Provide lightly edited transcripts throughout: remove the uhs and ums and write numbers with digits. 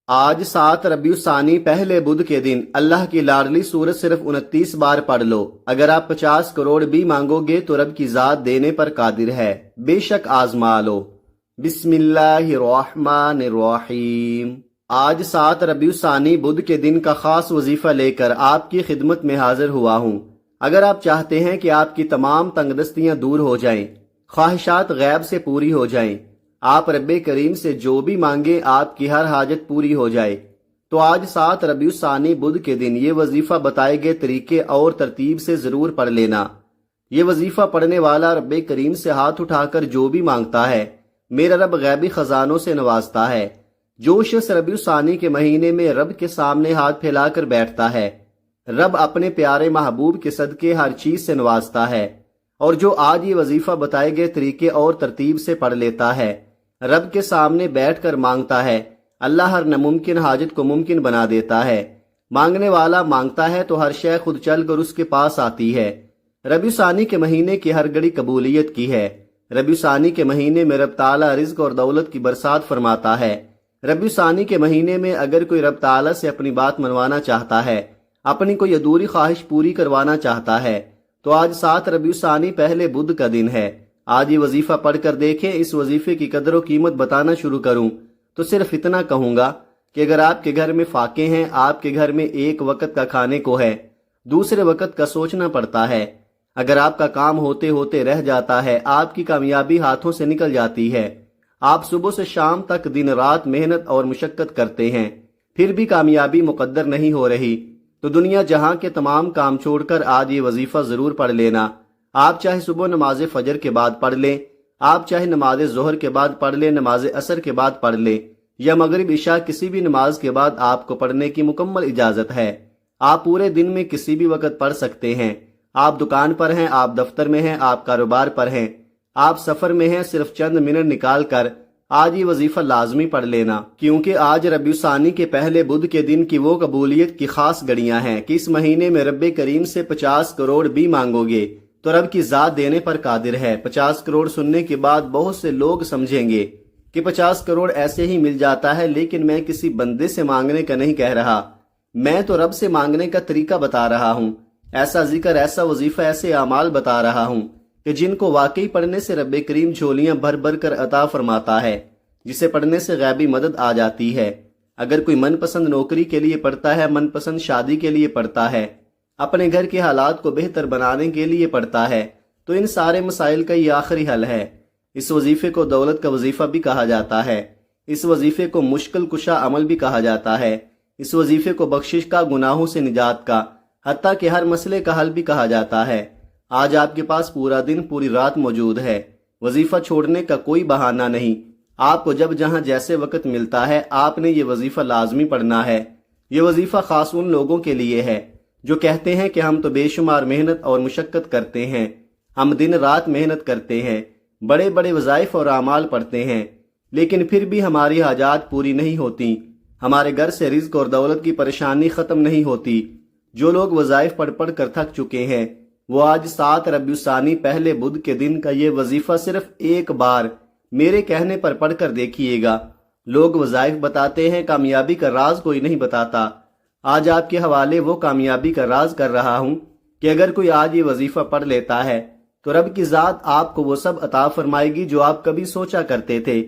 آج 7 ربیع الثانی پہلے بدھ کے دن اللہ کی لاڈلی سورت صرف 29 بار پڑھ لو۔ اگر آپ 50 کروڑ بھی مانگو گے تو رب کی ذات دینے پر قادر ہے، بے شک آزما لو۔ بسم اللہ الرحمن الرحیم۔ آج 7 ربیع الثانی بدھ کے دن کا خاص وظیفہ لے کر آپ کی خدمت میں حاضر ہوا ہوں۔ اگر آپ چاہتے ہیں کہ آپ کی تمام تنگ دستیاں دور ہو جائیں، خواہشات غیب سے پوری ہو جائیں، آپ رب کریم سے جو بھی مانگیں آپ کی ہر حاجت پوری ہو جائے، تو آج 7 ربیع الثانی بدھ کے دن یہ وظیفہ بتائے گئے طریقے اور ترتیب سے ضرور پڑھ لینا۔ یہ وظیفہ پڑھنے والا رب کریم سے ہاتھ اٹھا کر جو بھی مانگتا ہے، میرا رب غیبی خزانوں سے نوازتا ہے۔ جو شخص ربیع الثانی کے مہینے میں رب کے سامنے ہاتھ پھیلا کر بیٹھتا ہے، رب اپنے پیارے محبوب کے صدقے ہر چیز سے نوازتا ہے۔ اور جو آج یہ وظیفہ بتائے گئے طریقے اور ترتیب سے پڑھ لیتا ہے، رب کے سامنے بیٹھ کر مانگتا ہے، اللہ ہر ناممکن حاجت کو ممکن بنا دیتا ہے۔ مانگنے والا مانگتا ہے تو ہر شے خود چل کر اس کے پاس آتی ہے۔ ربیع الثانی کے مہینے کی ہر گھڑی قبولیت کی ہے۔ ربیع الثانی کے مہینے میں رب تعالیٰ رزق اور دولت کی برسات فرماتا ہے۔ ربیع الثانی کے مہینے میں اگر کوئی رب تعالیٰ سے اپنی بات منوانا چاہتا ہے، اپنی کوئی ادھوری خواہش پوری کروانا چاہتا ہے، تو آج 7 ربیع الثانی پہلے بدھ کا دن ہے۔ آج یہ وظیفہ پڑھ کر دیکھیں۔ اس وظیفے کی قدر و قیمت بتانا شروع کروں تو صرف اتنا کہوں گا کہ اگر آپ کے گھر میں فاقے ہیں، آپ کے گھر میں ایک وقت کا کھانے کو ہے، دوسرے وقت کا سوچنا پڑتا ہے، اگر آپ کا کام ہوتے ہوتے رہ جاتا ہے، آپ کی کامیابی ہاتھوں سے نکل جاتی ہے، آپ صبح سے شام تک دن رات محنت اور مشقت کرتے ہیں، پھر بھی کامیابی مقدر نہیں ہو رہی، تو دنیا جہاں کے تمام کام چھوڑ کر آج یہ وظیفہ ضرور پڑھ لینا۔ آپ چاہے صبح نماز فجر کے بعد پڑھ لیں، آپ چاہے نماز ظہر کے بعد پڑھ لیں، نماز عصر کے بعد پڑھ لیں، یا مغرب عشاء کسی بھی نماز کے بعد آپ کو پڑھنے کی مکمل اجازت ہے۔ آپ پورے دن میں کسی بھی وقت پڑھ سکتے ہیں۔ آپ دکان پر ہیں، آپ دفتر میں ہیں، آپ کاروبار پر ہیں، آپ سفر میں ہیں، صرف چند منٹ نکال کر آج یہ وظیفہ لازمی پڑھ لینا، کیونکہ آج ربیع الثانی کے پہلے بدھ کے دن کی وہ قبولیت کی خاص گھڑیاں ہیں کہ اس مہینے میں رب کریم سے 50 کروڑ بھی مانگو گے تو رب کی ذات دینے پر قادر ہے۔ 50 کروڑ سننے کے بعد بہت سے لوگ سمجھیں گے کہ 50 کروڑ ایسے ہی مل جاتا ہے، لیکن میں کسی بندے سے مانگنے کا نہیں کہہ رہا، میں تو رب سے مانگنے کا طریقہ بتا رہا ہوں، ایسا ذکر، ایسا وظیفہ، ایسے اعمال بتا رہا ہوں کہ جن کو واقعی پڑھنے سے رب کریم جھولیاں بھر بھر کر عطا فرماتا ہے، جسے پڑھنے سے غیبی مدد آ جاتی ہے۔ اگر کوئی من پسند نوکری کے لیے پڑھتا ہے، من پسند شادی کے لیے پڑھتا ہے، اپنے گھر کے حالات کو بہتر بنانے کے لیے پڑھتا ہے، تو ان سارے مسائل کا یہ آخری حل ہے۔ اس وظیفے کو دولت کا وظیفہ بھی کہا جاتا ہے، اس وظیفے کو مشکل کشا عمل بھی کہا جاتا ہے، اس وظیفے کو بخشش کا، گناہوں سے نجات کا، حتیٰ کہ ہر مسئلے کا حل بھی کہا جاتا ہے۔ آج آپ کے پاس پورا دن، پوری رات موجود ہے، وظیفہ چھوڑنے کا کوئی بہانہ نہیں۔ آپ کو جب جہاں جیسے وقت ملتا ہے آپ نے یہ وظیفہ لازمی پڑھنا ہے۔ یہ وظیفہ خاص ان لوگوں کے لیے ہے جو کہتے ہیں کہ ہم تو بے شمار محنت اور مشقت کرتے ہیں، ہم دن رات محنت کرتے ہیں، بڑے بڑے وظائف اور اعمال پڑھتے ہیں، لیکن پھر بھی ہماری حاجات پوری نہیں ہوتی، ہمارے گھر سے رزق اور دولت کی پریشانی ختم نہیں ہوتی۔ جو لوگ وظائف پڑھ پڑھ کر تھک چکے ہیں، وہ آج 7 ربیع الثانی پہلے بدھ کے دن کا یہ وظیفہ صرف ایک بار میرے کہنے پر پڑھ کر دیکھیے گا۔ لوگ وظائف بتاتے ہیں، کامیابی کا راز کوئی نہیں بتاتا۔ آج آپ کے حوالے وہ کامیابی کا راز کر رہا ہوں کہ اگر کوئی آج یہ وظیفہ پڑھ لیتا ہے تو رب کی ذات آپ کو وہ سب عطا فرمائے گی جو آپ کبھی سوچا کرتے تھے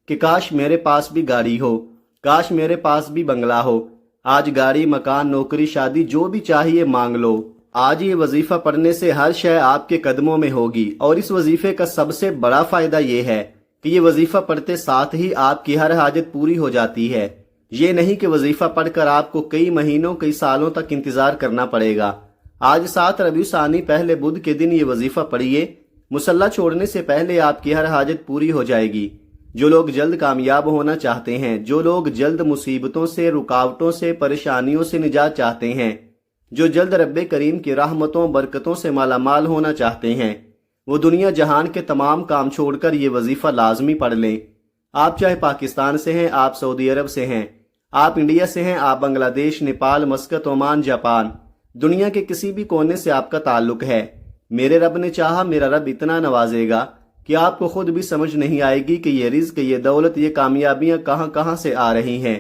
کہ کاش میرے پاس بھی گاڑی ہو، کاش میرے پاس بھی بنگلہ ہو۔ آج گاڑی، مکان، نوکری، شادی، جو بھی چاہیے مانگ لو۔ آج یہ وظیفہ پڑھنے سے ہر شے آپ کے قدموں میں ہوگی، اور اس وظیفے کا سب سے بڑا فائدہ یہ ہے کہ یہ وظیفہ پڑھتے ساتھ ہی آپ کی ہر حاجت پوری ہو جاتی ہے۔ یہ نہیں کہ وظیفہ پڑھ کر آپ کو کئی مہینوں، کئی سالوں تک انتظار کرنا پڑے گا۔ آج 7 ربیع الثانی پہلے بدھ کے دن یہ وظیفہ پڑھیے، مصلی چھوڑنے سے پہلے آپ کی ہر حاجت پوری ہو جائے گی۔ جو لوگ جلد کامیاب ہونا چاہتے ہیں، جو لوگ جلد مصیبتوں سے، رکاوٹوں سے، پریشانیوں سے نجات چاہتے ہیں، جو جلد رب کریم کی رحمتوں، برکتوں سے مالا مال ہونا چاہتے ہیں، وہ دنیا جہان کے تمام کام چھوڑ کر یہ وظیفہ لازمی پڑھ لیں۔ آپ چاہے پاکستان سے ہیں، آپ سعودی عرب سے ہیں، آپ انڈیا سے ہیں، آپ بنگلہ دیش، نیپال، مسقط، عمان، جاپان، دنیا کے کسی بھی کونے سے آپ کا تعلق ہے، میرے رب نے چاہا میرا رب اتنا نوازے گا کہ آپ کو خود بھی سمجھ نہیں آئے گی کہ یہ رزق، یہ دولت، یہ کامیابیاں کہاں کہاں سے آ رہی ہیں۔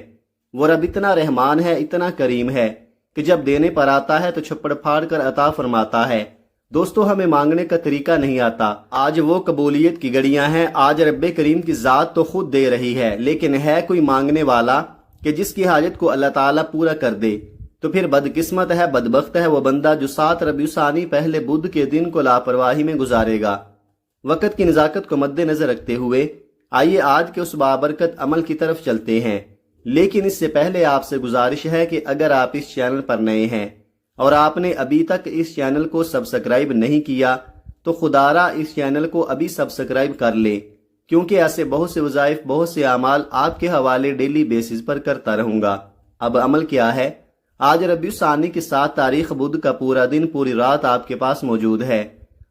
وہ رب اتنا رحمان ہے، اتنا کریم ہے کہ جب دینے پر آتا ہے تو چھپڑ پھاڑ کر عطا فرماتا ہے۔ دوستو، ہمیں مانگنے کا طریقہ نہیں آتا۔ آج وہ قبولیت کی گھڑیاں ہیں، آج رب کریم کی ذات تو خود دے رہی ہے، لیکن ہے کوئی مانگنے والا کہ جس کی حاجت کو اللہ تعالیٰ پورا کر دے؟ تو پھر بدقسمت ہے، بدبخت ہے وہ بندہ جو 7 ربیع الثانی پہلے بدھ کے دن کو لاپرواہی میں گزارے گا۔ وقت کی نزاکت کو مد نظر رکھتے ہوئے آئیے آج کے اس بابرکت عمل کی طرف چلتے ہیں، لیکن اس سے پہلے آپ سے گزارش ہے کہ اگر آپ اس چینل پر نئے ہیں اور آپ نے ابھی تک اس چینل کو سبسکرائب نہیں کیا تو خدا را اس چینل کو ابھی سبسکرائب کر لے، کیونکہ ایسے بہت سے وظائف، بہت سے اعمال آپ کے حوالے ڈیلی بیسز پر کرتا رہوں گا۔ اب عمل کیا ہے؟ آج ربیع الثانی کی 7 تاریخ بدھ کا پورا دن، پوری رات آپ کے پاس موجود ہے۔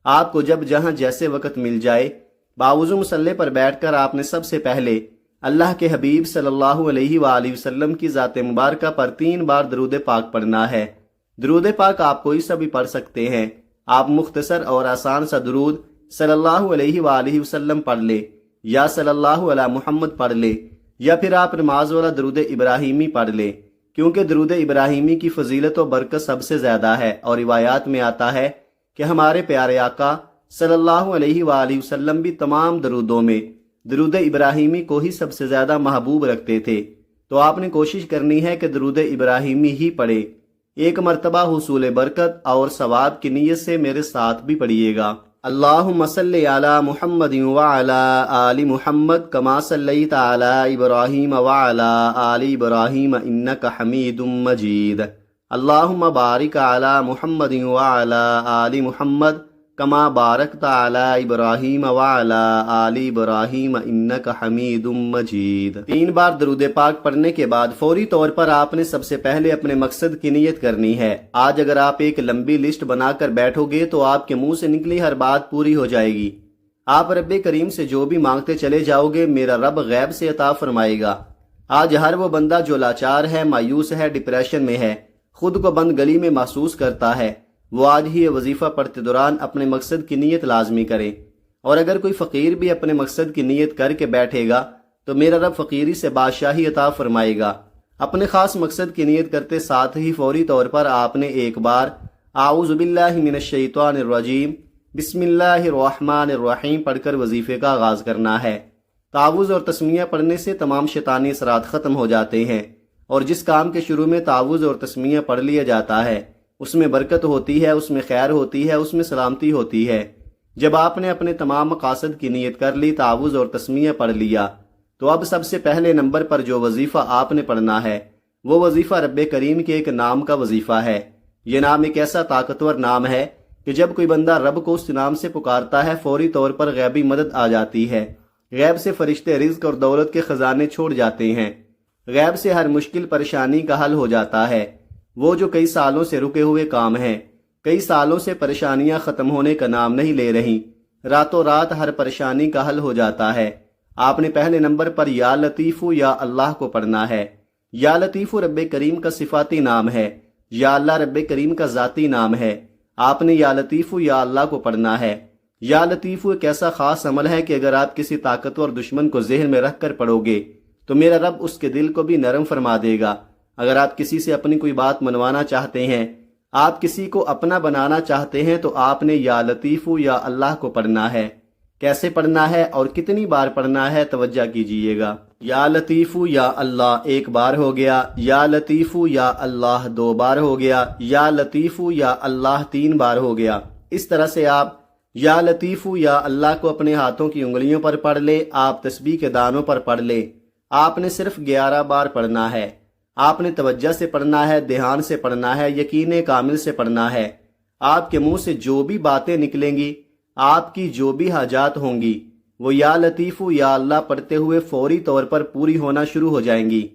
آپ کو جب جہاں جیسے وقت مل جائے، باوضو مصلی پر بیٹھ کر آپ نے سب سے پہلے اللہ کے حبیب صلی اللہ علیہ وآلہ وسلم کی ذات مبارکہ پر 3 بار درود پاک پڑھنا ہے۔ درود پاک آپ کوئی سا بھی پڑھ سکتے ہیں۔ آپ مختصر اور آسان سا درود صلی اللہ علیہ وآلہ وسلم پڑھ لے، یا صلی اللہ علی محمد پڑھ لے، یا پھر آپ نماز والا درود ابراہیمی پڑھ لے، کیونکہ درود ابراہیمی کی فضیلت و برکت سب سے زیادہ ہے، اور روایات میں آتا ہے کہ ہمارے پیارے آقا صلی اللہ علیہ وآلہ وسلم بھی تمام درودوں میں درود ابراہیمی کو ہی سب سے زیادہ محبوب رکھتے تھے۔ تو آپ نے کوشش کرنی ہے کہ درود ابراہیمی ہی پڑھے۔ ایک مرتبہ حصول برکت اور ثواب کی نیت سے میرے ساتھ بھی پڑھیے گا۔ اللہم صلی علی محمد وعلی آل محمد کما صلیت علی ابراہیم وعلی آل ابراہیم انک حمید مجید۔ اللہم بارک علی محمد وعلی آل محمد کما بارکت علی ابراہیم وعلی آل ابراہیم انک حمید مجید۔ 3 بار درود پاک پڑھنے کے بعد فوری طور پر آپ نے سب سے پہلے اپنے مقصد کی نیت کرنی ہے۔ آج اگر آپ ایک لمبی لسٹ بنا کر بیٹھو گے تو آپ کے منہ سے نکلی ہر بات پوری ہو جائے گی۔ آپ رب کریم سے جو بھی مانگتے چلے جاؤ گے، میرا رب غیب سے عطا فرمائے گا۔ آج ہر وہ بندہ جو لاچار ہے، مایوس ہے، ڈپریشن میں ہے، خود کو بند گلی میں محسوس کرتا ہے، وہ آج ہی یہ وظیفہ پڑھتے دوران اپنے مقصد کی نیت لازمی کرے۔ اور اگر کوئی فقیر بھی اپنے مقصد کی نیت کر کے بیٹھے گا تو میرا رب فقیری سے بادشاہی عطا فرمائے گا۔ اپنے خاص مقصد کی نیت کرتے ساتھ ہی فوری طور پر آپ نے ایک بار اعوذ باللہ من الشیطان الرجیم بسم اللہ الرحمن الرحیم پڑھ کر وظیفے کا آغاز کرنا ہے۔ تعوذ اور تسمیہ پڑھنے سے تمام شیطانی اثرات ختم ہو جاتے ہیں، اور جس کام کے شروع میں تعوذ اور تسمیہ پڑھ لیا جاتا ہے اس میں برکت ہوتی ہے، اس میں خیر ہوتی ہے، اس میں سلامتی ہوتی ہے۔ جب آپ نے اپنے تمام مقاصد کی نیت کر لی، تعوذ اور تسمیہ پڑھ لیا، تو اب سب سے پہلے نمبر پر جو وظیفہ آپ نے پڑھنا ہے وہ وظیفہ رب کریم کے ایک نام کا وظیفہ ہے۔ یہ نام ایک ایسا طاقتور نام ہے کہ جب کوئی بندہ رب کو اس نام سے پکارتا ہے فوری طور پر غیبی مدد آ جاتی ہے۔ غیب سے فرشتے رزق اور دولت کے خزانے چھوڑ جاتے ہیں، غیب سے ہر مشکل پریشانی کا حل ہو جاتا ہے۔ وہ جو کئی سالوں سے رکے ہوئے کام ہیں، کئی سالوں سے پریشانیاں ختم ہونے کا نام نہیں لے رہی، راتوں رات ہر پریشانی کا حل ہو جاتا ہے۔ آپ نے پہلے نمبر پر یا لطیف یا اللہ کو پڑھنا ہے۔ یا لطیف رب کریم کا صفاتی نام ہے، یا اللہ رب کریم کا ذاتی نام ہے۔ آپ نے یا لطیف یا اللہ کو پڑھنا ہے۔ یا لطیف ایک ایسا خاص عمل ہے کہ اگر آپ کسی طاقتور دشمن کو ذہن میں رکھ کر پڑھو گے تو میرا رب اس کے دل کو بھی نرم فرما دے گا۔ اگر آپ کسی سے اپنی کوئی بات منوانا چاہتے ہیں، آپ کسی کو اپنا بنانا چاہتے ہیں، تو آپ نے یا لطیف یا اللہ کو پڑھنا ہے۔ کیسے پڑھنا ہے اور کتنی بار پڑھنا ہے توجہ کیجئے گا۔ یا لطیف یا اللہ 1 بار ہو گیا، یا لطیف یا اللہ 2 بار ہو گیا، یا لطیف یا اللہ 3 بار ہو گیا۔ اس طرح سے آپ یا لطیف یا اللہ کو اپنے ہاتھوں کی انگلیوں پر پڑھ لے، آپ تسبیح کے دانوں پر پڑھ لے۔ آپ نے صرف 11 بار پڑھنا ہے۔ آپ نے توجہ سے پڑھنا ہے، دھیان سے پڑھنا ہے، یقین کامل سے پڑھنا ہے۔ آپ کے منہ سے جو بھی باتیں نکلیں گی، آپ کی جو بھی حاجات ہوں گی، وہ یا لطیف یا اللہ پڑھتے ہوئے فوری طور پر پوری ہونا شروع ہو جائیں گی۔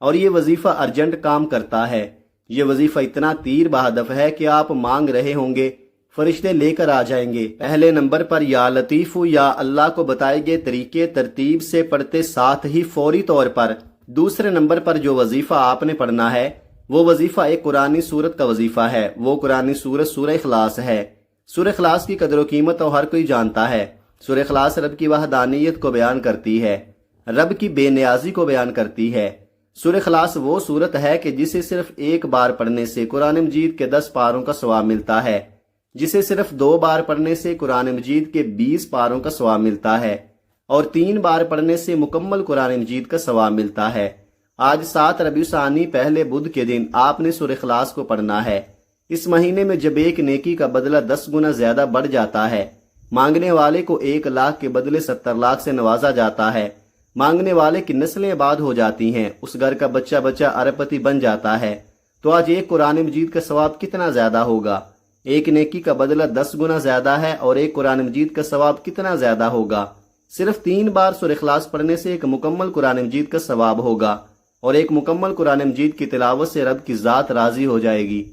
اور یہ وظیفہ ارجنٹ کام کرتا ہے۔ یہ وظیفہ اتنا تیر بہدف ہے کہ آپ مانگ رہے ہوں گے، فرشتے لے کر آ جائیں گے۔ پہلے نمبر پر یا لطیف یا اللہ کو بتائے گئے طریقے ترتیب سے پڑھتے ساتھ ہی فوری طور پر دوسرے نمبر پر جو وظیفہ آپ نے پڑھنا ہے وہ وظیفہ ایک قرآنی سورت کا وظیفہ ہے۔ وہ قرآنی سورت سورہ اخلاص ہے۔ سورہ اخلاص کی قدر و قیمت تو ہر کوئی جانتا ہے۔ سورہ اخلاص رب کی وحدانیت کو بیان کرتی ہے، رب کی بے نیازی کو بیان کرتی ہے۔ سورہ اخلاص وہ صورت ہے کہ جسے صرف ایک بار پڑھنے سے قرآن مجید کے 10 پاروں کا ثواب ملتا ہے، جسے صرف 2 بار پڑھنے سے قرآن مجید کے 20 پاروں کا ثواب ملتا ہے، اور 3 بار پڑھنے سے مکمل قرآن مجید کا ثواب ملتا ہے۔ آج 7 ربیع الثانی پہلے بدھ کے دن آپ نے سورہ اخلاص کو پڑھنا ہے۔ اس مہینے میں جب ایک نیکی کا بدلہ 10 گنا زیادہ بڑھ جاتا ہے، مانگنے والے کو 1 لاکھ کے بدلے 70 لاکھ سے نوازا جاتا ہے، مانگنے والے کی نسلیں آباد ہو جاتی ہیں، اس گھر کا بچہ ارب پتی بن جاتا ہے، تو آج ایک قرآن مجید کا ثواب کتنا زیادہ ہوگا؟ ایک نیکی کا بدلہ 10 گنا زیادہ ہے، اور ایک قرآن مجید کا ثواب کتنا زیادہ ہوگا؟ صرف 3 بار سورہ اخلاص پڑھنے سے ایک مکمل قرآن مجید کا ثواب ہوگا، اور ایک مکمل قرآن مجید کی تلاوت سے رب کی ذات راضی ہو جائے گی۔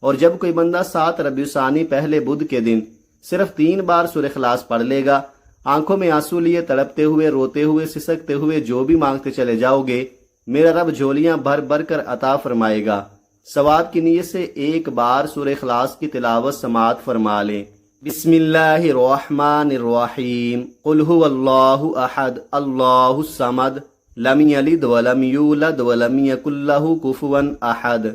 اور جب کوئی بندہ 7 ربیع الثانی پہلے بدھ کے دن صرف 3 بار سورہ اخلاص پڑھ لے گا، آنکھوں میں آنسو لیے تڑپتے ہوئے، روتے ہوئے، سسکتے ہوئے جو بھی مانگتے چلے جاؤ گے، میرا رب جھولیاں بھر بھر کر عطا فرمائے گا۔ ثواب کی نیت سے ایک بار سورہ اخلاص کی تلاوت سماعت فرما لیں۔ بسم اللہ الرحمن الرحیم، قل هو اللہ احد اللہ الصمد لم یلد ولم یولد ولم یکن لہ کفوا احد۔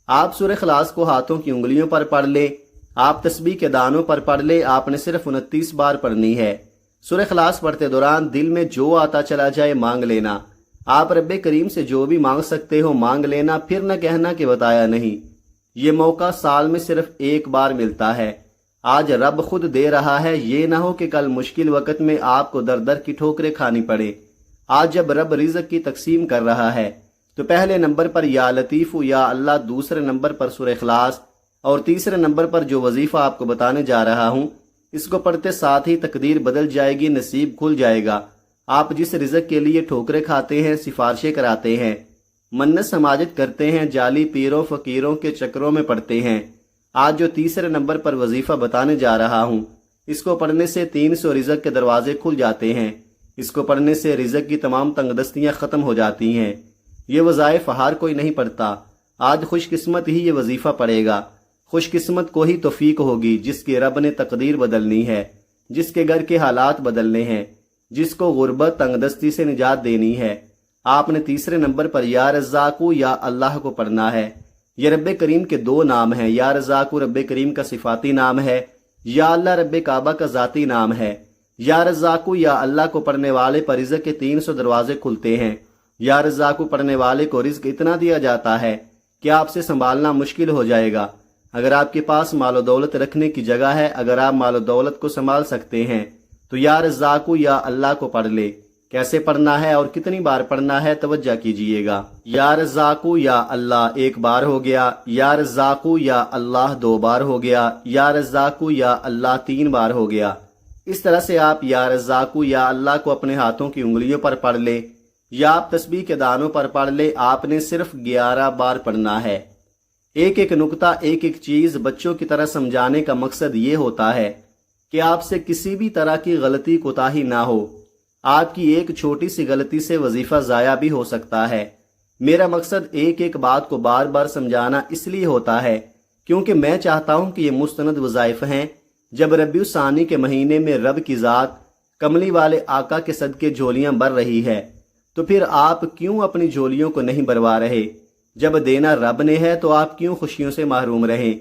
آپ سورہ اخلاص کو ہاتھوں کی انگلیوں پر پڑھ لیں، آپ تسبیح کے دانوں پر پڑھ لیں، آپ نے صرف 29 بار پڑھنی ہے۔ سورہ اخلاص پڑھتے دوران دل میں جو آتا چلا جائے مانگ لینا۔ آپ رب کریم سے جو بھی مانگ سکتے ہو مانگ لینا، پھر نہ کہنا کہ بتایا نہیں۔ یہ موقع سال میں صرف ایک بار ملتا ہے، آج رب خود دے رہا ہے، یہ نہ ہو کہ کل مشکل وقت میں آپ کو در در کی ٹھوکریں کھانی پڑے۔ آج جب رب رزق کی تقسیم کر رہا ہے تو پہلے نمبر پر یا لطیف یا اللہ، دوسرے نمبر پر سورہ اخلاص، اور تیسرے نمبر پر جو وظیفہ آپ کو بتانے جا رہا ہوں، اس کو پڑھتے ساتھ ہی تقدیر بدل جائے گی، نصیب کھل جائے گا۔ آپ جس رزق کے لیے ٹھوکریں کھاتے ہیں، سفارشیں کراتے ہیں، منت سماجت کرتے ہیں، جعلی پیروں فقیروں کے چکروں میں پڑتے ہیں، آج جو تیسرے نمبر پر وظیفہ بتانے جا رہا ہوں، اس کو پڑھنے سے 300 رزق کے دروازے کھل جاتے ہیں۔ اس کو پڑھنے سے رزق کی تمام تنگ دستیاں ختم ہو جاتی ہیں۔ یہ وظائف ہر کوئی نہیں پڑھتا، آج خوش قسمت ہی یہ وظیفہ پڑھے گا۔ خوش قسمت کو ہی توفیق ہوگی جس کے رب نے تقدیر بدلنی ہے، جس کے گھر کے حالات بدلنے ہیں، جس کو غربت تنگ دستی سے نجات دینی ہے۔ آپ نے تیسرے نمبر پر یا رزاقو یا اللہ کو پڑھنا ہے۔ یہ رب کریم کے 2 نام ہیں، یا رزاقو رب کریم کا صفاتی نام ہے، یا اللہ رب کعبہ کا ذاتی نام ہے۔ یا رزاقو یا اللہ کو پڑھنے والے پر رزق کے 300 دروازے کھلتے ہیں۔ یا رزاقو پڑھنے والے کو رزق اتنا دیا جاتا ہے کہ آپ سے سنبھالنا مشکل ہو جائے گا۔ اگر آپ کے پاس مال و دولت رکھنے کی جگہ ہے، اگر آپ مال و دولت کو سنبھال سکتے ہیں تو یا رزاقو یا اللہ کو پڑھ لے۔ کیسے پڑھنا ہے اور کتنی بار پڑھنا ہے توجہ کیجئے گا۔ یا رزاقو یا اللہ 1 بار ہو گیا، یا رزاقو یا اللہ 2 بار ہو گیا، یا رزاقو یا اللہ 3 بار ہو گیا۔ اس طرح سے آپ یا رزاقو یا اللہ کو اپنے ہاتھوں کی انگلیوں پر پڑھ لے، یا آپ تسبیح کے دانوں پر پڑھ لے۔ آپ نے صرف 11 بار پڑھنا ہے۔ ایک ایک نقطہ، ایک ایک چیز بچوں کی طرح سمجھانے کا مقصد یہ ہوتا ہے کہ آپ سے کسی بھی طرح کی غلطی کوتاہی نہ ہو۔ آپ کی ایک چھوٹی سی غلطی سے وظیفہ ضائع بھی ہو سکتا ہے۔ میرا مقصد ایک ایک بات کو بار بار سمجھانا اس لیے ہوتا ہے کیونکہ میں چاہتا ہوں کہ یہ مستند وظائف ہیں۔ جب ربیع الثانی کے مہینے میں رب کی ذات کملی والے آقا کے صدقے جھولیاں بھر رہی ہے، تو پھر آپ کیوں اپنی جھولیوں کو نہیں بھروا رہے؟ جب دینا رب نے ہے تو آپ کیوں خوشیوں سے محروم رہیں؟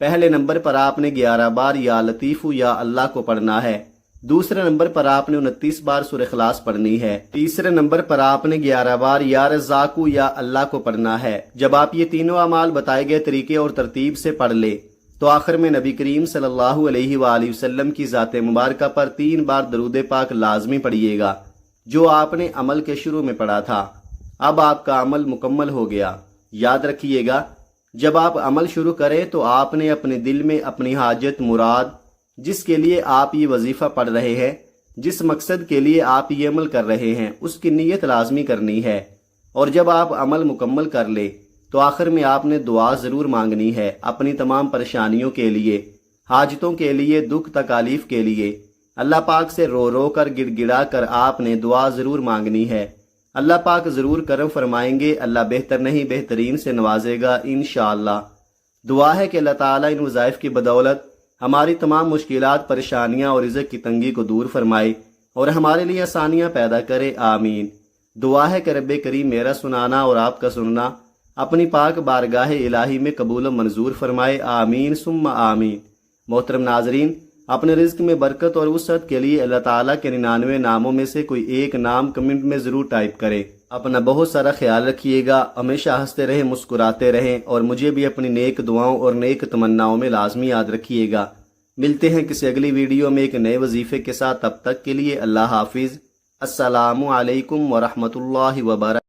پہلے نمبر پر آپ نے 11 بار یا لطیف یا اللہ کو پڑھنا ہے۔ دوسرے نمبر پر آپ نے 29 بار سورہ اخلاص پڑھنی ہے۔ تیسرے نمبر پر آپ نے 11 بار یا رزاقو یا اللہ کو پڑھنا ہے۔ جب آپ یہ تینوں اعمال بتائے گئے طریقے اور ترتیب سے پڑھ لے تو آخر میں نبی کریم صلی اللہ علیہ وآلہ وسلم کی ذات مبارکہ پر 3 بار درود پاک لازمی پڑھیے گا، جو آپ نے عمل کے شروع میں پڑھا تھا۔ اب آپ کا عمل مکمل ہو گیا۔ یاد رکھیے گا، جب آپ عمل شروع کریں تو آپ نے اپنے دل میں اپنی حاجت مراد، جس کے لیے آپ یہ وظیفہ پڑھ رہے ہیں، جس مقصد کے لیے آپ یہ عمل کر رہے ہیں، اس کی نیت لازمی کرنی ہے۔ اور جب آپ عمل مکمل کر لے تو آخر میں آپ نے دعا ضرور مانگنی ہے، اپنی تمام پریشانیوں کے لیے، حاجتوں کے لیے، دکھ تکالیف کے لیے۔ اللہ پاک سے رو رو کر گڑ گڑا کر آپ نے دعا ضرور مانگنی ہے۔ اللہ پاک ضرور کرم فرمائیں گے، اللہ بہتر نہیں بہترین سے نوازے گا انشاءاللہ۔ دعا ہے کہ اللہ تعالیٰ ان وظائف کی بدولت ہماری تمام مشکلات، پریشانیاں اور رزق کی تنگی کو دور فرمائے اور ہمارے لیے آسانیاں پیدا کرے، آمین۔ دعا ہے کہ رب کریم میرا سنانا اور آپ کا سننا اپنی پاک بارگاہ الہی میں قبول و منظور فرمائے، آمین ثم آمین۔ محترم ناظرین، اپنے رزق میں برکت اور وسعت کے لیے اللہ تعالیٰ کے 99 ناموں میں سے کوئی ایک نام کمنٹ میں ضرور ٹائپ کریں۔ اپنا بہت سارا خیال رکھیے گا، ہمیشہ ہنستے رہیں، مسکراتے رہیں، اور مجھے بھی اپنی نیک دعاؤں اور نیک تمناؤں میں لازمی یاد رکھیے گا۔ ملتے ہیں کسی اگلی ویڈیو میں ایک نئے وظیفے کے ساتھ، تب تک کے لیے اللہ حافظ۔ السلام علیکم ورحمۃ اللہ وبرکاتہ۔